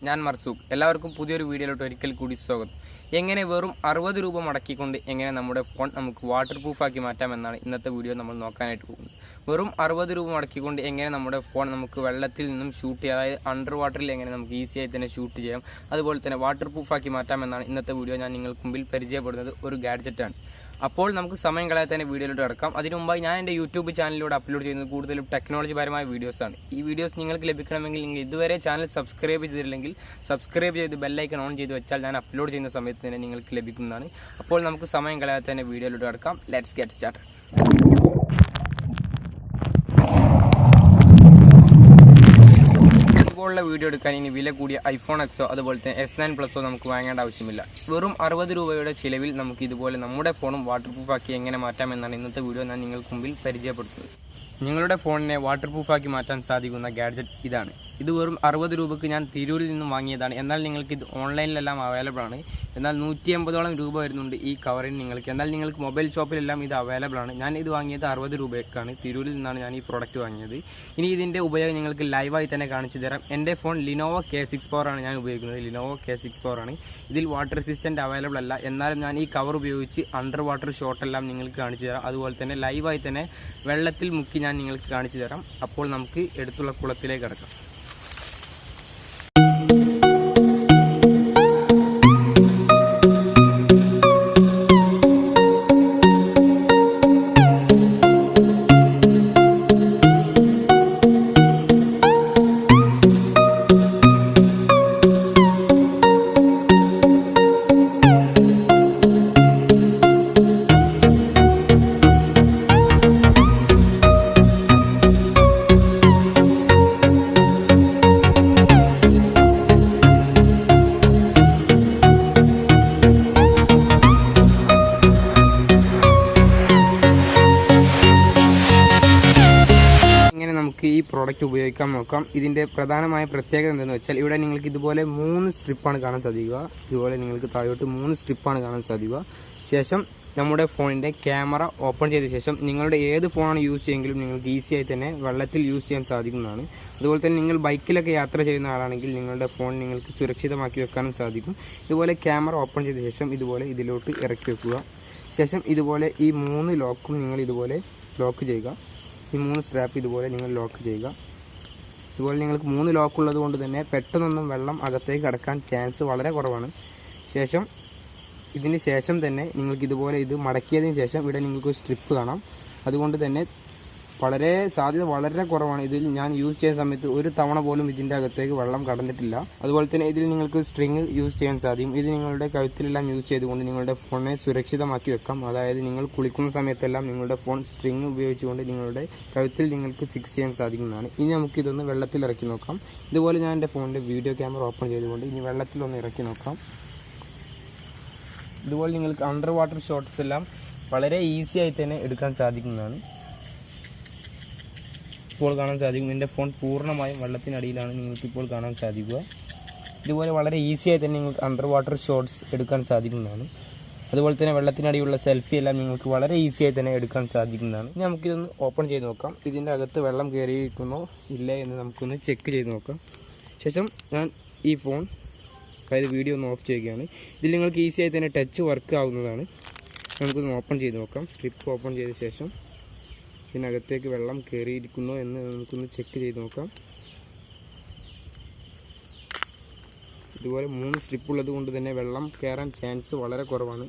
ഞാൻ മർസു. എല്ലാവർക്കും പുതിയൊരു വീഡിയോയിലോട്ട് ഒരിക്കൽ കൂടി സ്വാഗതം. എങ്ങനെ വെറും 60 രൂപ മുടക്കിക്കൊണ്ട് എങ്ങനെ നമ്മുടെ ഫോൺ നമുക്ക് വാട്ടർ പ്രൂഫാക്കി മാറ്റാമെന്നാണ് ഇന്നത്തെ വീഡിയോ നമ്മൾ നോക്കാനായിട്ട് പോകുന്നത്. വെറും 60 രൂപ മുടക്കിക്കൊണ്ട് എങ്ങനെ നമ്മുടെ ഫോൺ നമുക്ക് വെള്ളത്തിൽ നിന്നും ഷൂട്ട് ചെയ്യാം, അതായത് അണ്ടർ വാട്ടറിൽ എങ്ങനെ നമുക്ക് ഈസിയായി തന്നെ ഷൂട്ട് ചെയ്യാം, അതുപോലെ തന്നെ വാട്ടർ പ്രൂഫാക്കി മാറ്റാമെന്നാണ് ഇന്നത്തെ വീഡിയോ ഞാൻ നിങ്ങൾക്ക് മുമ്പിൽ പരിചയപ്പെടുന്നത്. ഒരു ഗാഡ്ജറ്റാണ്. അപ്പോൾ നമുക്ക് സമയം കളയാതെ തന്നെ വീഡിയോയിലോട്ട് കിടക്കാം. അതിനു മുമ്പായി ഞാൻ എൻ്റെ യൂട്യൂബ് ചാനലിലൂടെ അപ്ലോഡ് ചെയ്യുന്നത് കൂടുതലും ടെക്നോളജിപരമായ വീഡിയോസാണ്. ഈ വീഡിയോസ് നിങ്ങൾക്ക് ലഭിക്കണമെങ്കിൽ നിങ്ങൾ ഇതുവരെ ചാനൽ സബ്സ്ക്രൈബ് ചെയ്തിട്ടില്ലെങ്കിൽ സബ്സ്ക്രൈബ് ചെയ്ത് ബെല്ലൈക്കൺ ഓൺ ചെയ്ത് വെച്ചാൽ ഞാൻ അപ്ലോഡ് ചെയ്യുന്ന സമയത്ത് തന്നെ നിങ്ങൾക്ക് ലഭിക്കുന്നതാണ്. അപ്പോൾ നമുക്ക് സമയം കളയാതെ തന്നെ വീഡിയോയിലോട്ട് കിടക്കാം. Let's get started. ഇതുപോലുള്ള വീഡിയോ എടുക്കാൻ ഇനി വില കൂടിയ ഐഫോൺ എക്സോ അതുപോലെ തന്നെ S9 പ്ലസോ നമുക്ക് വാങ്ങേണ്ട ആവശ്യമില്ല. വെറും 60 രൂപയുടെ ചിലവിൽ നമുക്ക് ഇതുപോലെ നമ്മുടെ ഫോണും വാട്ടർ പ്രൂഫാക്കി എങ്ങനെ മാറ്റാമെന്നാണ് ഇന്നത്തെ വീഡിയോ ഞാൻ നിങ്ങൾക്ക് മുമ്പിൽ പരിചയപ്പെടുത്തുന്നത്. നിങ്ങളുടെ ഫോണിനെ വാട്ടർ പ്രൂഫാക്കി മാറ്റാൻ സാധിക്കുന്ന ഗാഡ്ജറ്റ് ഇതാണ്. ഇത് വെറും 60 രൂപയ്ക്ക് ഞാൻ തിരൂരിൽ നിന്നും വാങ്ങിയതാണ്. എന്നാൽ നിങ്ങൾക്ക് ഇത് ഓൺലൈനിലെല്ലാം അവൈലബിൾ ആണ്. എന്നാൽ 180ഓളം രൂപ വരുന്നുണ്ട് ഈ കവറിന് നിങ്ങൾക്ക്. എന്നാൽ നിങ്ങൾക്ക് മൊബൈൽ ഷോപ്പിലെല്ലാം ഇത് അവൈലബിൾ ആണ്. ഞാൻ ഇത് വാങ്ങിയത് 60 രൂപയ്ക്കാണ്. തിരൂരിൽ നിന്നാണ് ഞാൻ ഈ പ്രോഡക്റ്റ് വാങ്ങിയത്. ഇനി ഇതിൻ്റെ ഉപയോഗം നിങ്ങൾക്ക് ലൈവായി തന്നെ കാണിച്ചു തരാം. എൻ്റെ ഫോൺ ലിനോവോ K64 ആണ് ഞാൻ ഉപയോഗിക്കുന്നത്. ലിനോവോ K64 ആണ്. ഇതിൽ വാട്ടർ റെസിസ്റ്റൻ്റ് അവൈലബിൾ അല്ല. എന്നാലും ഞാൻ ഈ കവർ ഉപയോഗിച്ച് അണ്ടർ വാട്ടർ ഷോട്ടെല്ലാം നിങ്ങൾക്ക് കാണിച്ചു തരാം. അതുപോലെ തന്നെ ലൈവായി തന്നെ വെള്ളത്തിൽ മുക്കി ഞാൻ നിങ്ങൾക്ക് കാണിച്ചു തരാം. അപ്പോൾ നമുക്ക് എടുത്തുള്ള കുളത്തിലേക്ക് കിടക്കാം. നമുക്ക് ഈ പ്രോഡക്റ്റ് ഉപയോഗിക്കാൻ നോക്കാം. ഇതിൻ്റെ പ്രധാനമായ പ്രത്യേകത എന്തെന്ന് വെച്ചാൽ ഇവിടെ നിങ്ങൾക്ക് ഇതുപോലെ 3 സ്ട്രിപ്പാണ് കാണാൻ സാധിക്കുക. ഇതുപോലെ നിങ്ങൾക്ക് താഴോട്ട് 3 സ്ട്രിപ്പാണ് കാണാൻ സാധിക്കുക. ശേഷം നമ്മുടെ ഫോണിൻ്റെ ക്യാമറ ഓപ്പൺ ചെയ്ത ശേഷം നിങ്ങളുടെ ഏത് ഫോണാണ് യൂസ് ചെയ്യുമെങ്കിലും നിങ്ങൾക്ക് ഈസിയായി തന്നെ വെള്ളത്തിൽ യൂസ് ചെയ്യാൻ സാധിക്കുന്നതാണ്. അതുപോലെ തന്നെ നിങ്ങൾ ബൈക്കിലൊക്കെ യാത്ര ചെയ്യുന്ന ആളാണെങ്കിൽ നിങ്ങളുടെ ഫോൺ നിങ്ങൾക്ക് സുരക്ഷിതമാക്കി വെക്കാനും സാധിക്കും. ഇതുപോലെ ക്യാമറ ഓപ്പൺ ചെയ്ത ശേഷം ഇതുപോലെ ഇതിലോട്ട് ഇറക്കി വെക്കുക. ശേഷം ഇതുപോലെ ഈ 3 ലോക്കും നിങ്ങൾ ഇതുപോലെ ലോക്ക് ചെയ്യുക. ഈ 3 സ്ട്രാപ്പ് ഇതുപോലെ നിങ്ങൾ ലോക്ക് ചെയ്യുക. ഇതുപോലെ നിങ്ങൾക്ക് 3 ലോക്കുള്ളത് കൊണ്ട് തന്നെ പെട്ടെന്നൊന്നും വെള്ളം അകത്തേക്ക് കടക്കാൻ ചാൻസ് വളരെ കുറവാണ്. ഇതിന് ശേഷം തന്നെ നിങ്ങൾക്ക് ഇതുപോലെ ഇത് മടക്കിയതിന് ശേഷം ഇവിടെ നിങ്ങൾക്ക് സ്ട്രിപ്പ് കാണാം. അതുകൊണ്ട് തന്നെ സാധ്യത വളരെ കുറവാണ്. ഇതിൽ ഞാൻ യൂസ് ചെയ്യുന്ന സമയത്ത് ഒരു തവണ പോലും ഇതിൻ്റെ അകത്തേക്ക് വെള്ളം കടന്നിട്ടില്ല. അതുപോലെ തന്നെ ഇതിൽ നിങ്ങൾക്ക് സ്ട്രിങ് യൂസ് ചെയ്യാൻ സാധിക്കും. ഇത് നിങ്ങളുടെ കഴുത്തിലെല്ലാം യൂസ് ചെയ്തുകൊണ്ട് നിങ്ങളുടെ ഫോണിനെ സുരക്ഷിതമാക്കി വെക്കാം. അതായത് നിങ്ങൾ കുളിക്കുന്ന സമയത്തെല്ലാം നിങ്ങളുടെ ഫോൺ സ്ട്രിങ് ഉപയോഗിച്ചുകൊണ്ട് നിങ്ങളുടെ കഴുത്തിൽ നിങ്ങൾക്ക് ഫിക്സ് ചെയ്യാൻ സാധിക്കുന്നതാണ്. ഇനി നമുക്കിതൊന്ന് വെള്ളത്തിൽ ഇറക്കി നോക്കാം. ഇതുപോലെ ഞാൻ എൻ്റെ ഫോണിൻ്റെ വീഡിയോ ക്യാമറ ഓപ്പൺ ചെയ്തുകൊണ്ട് ഇനി വെള്ളത്തിലൊന്ന് ഇറക്കി നോക്കാം. ഇതുപോലെ നിങ്ങൾക്ക് അണ്ടർ വാട്ടർ ഷോട്ട്സ് എല്ലാം വളരെ ഈസി ആയി തന്നെ എടുക്കാൻ സാധിക്കുന്നതാണ്. ഇപ്പോൾ കാണാൻ സാധിക്കും എൻ്റെ ഫോൺ പൂർണ്ണമായും വെള്ളത്തിനടിയിലാണ് നിങ്ങൾക്കിപ്പോൾ കാണാൻ സാധിക്കുക. ഇതുപോലെ വളരെ ഈസിയായി തന്നെ നിങ്ങൾക്ക് അണ്ടർ വാട്ടർ ഷോട്ട്സ് എടുക്കാൻ സാധിക്കുന്നതാണ്. അതുപോലെ തന്നെ വെള്ളത്തിനടിയുള്ള സെൽഫി എല്ലാം നിങ്ങൾക്ക് വളരെ ഈസിയായി തന്നെ എടുക്കാൻ സാധിക്കുന്നതാണ്. ഇനി നമുക്കിതൊന്ന് ഓപ്പൺ ചെയ്ത് നോക്കാം. ഇതിൻ്റെ അകത്ത് വെള്ളം കയറിയിരിക്കുന്നോ ഇല്ലേ എന്ന് നമുക്കൊന്ന് ചെക്ക് ചെയ്ത് നോക്കാം. ശേഷം ഞാൻ ഈ ഫോൺ അതായത് വീഡിയോ ഒന്ന് ഓഫ് ചെയ്യുകയാണ്. ഇതിൽ നിങ്ങൾക്ക് ഈസിയായി തന്നെ ടച്ച് വർക്ക് ആവുന്നതാണ്. നമുക്കൊന്ന് ഓപ്പൺ ചെയ്ത് നോക്കാം. സ്ട്രിപ്പ് ഓപ്പൺ ചെയ്ത ശേഷം ഇതിനകത്തേക്ക് വെള്ളം കയറിയിരിക്കുന്നോ എന്ന് നമുക്കൊന്ന് ചെക്ക് ചെയ്ത് നോക്കാം. ഇതുപോലെ 3 സ്ട്രിപ്പ് ഉള്ളത് കൊണ്ട് തന്നെ വെള്ളം കയറാൻ ചാൻസ് വളരെ കുറവാണ്.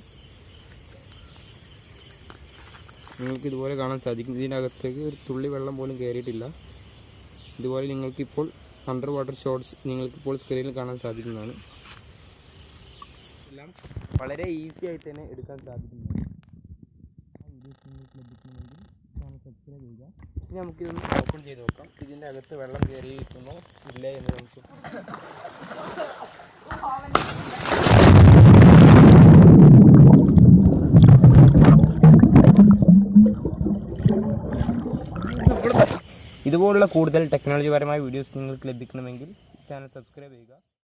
നിങ്ങൾക്ക് ഇതുപോലെ കാണാൻ സാധിക്കും. ഇതിനകത്തേക്ക് ഒരു തുള്ളി വെള്ളം പോലും കയറിയിട്ടില്ല. ഇതുപോലെ നിങ്ങൾക്കിപ്പോൾ അണ്ടർ വാട്ടർ ഷോട്ട്സ് നിങ്ങൾക്കിപ്പോൾ സ്ക്രീനിൽ കാണാൻ സാധിക്കുന്നതാണ്. എല്ലാം വളരെ ഈസി ആയിട്ട് തന്നെ എടുക്കാൻ സാധിക്കുന്നതാണ്. സബ്സ്ക്രൈബ് ചെയ്യുക. ഇനി നമുക്കിതൊന്ന് ഓപ്പൺ ചെയ്ത് നോക്കാം. ഇതിൻ്റെ അകത്ത് വെള്ളം കയറിയിരിക്കുന്നോ ഇല്ലേ എന്ന് നമുക്ക് ഇതുപോലുള്ള കൂടുതൽ ടെക്നോളജിപരമായ വീഡിയോസ് നിങ്ങൾക്ക് ലഭിക്കണമെങ്കിൽ ചാനൽ സബ്സ്ക്രൈബ് ചെയ്യുക.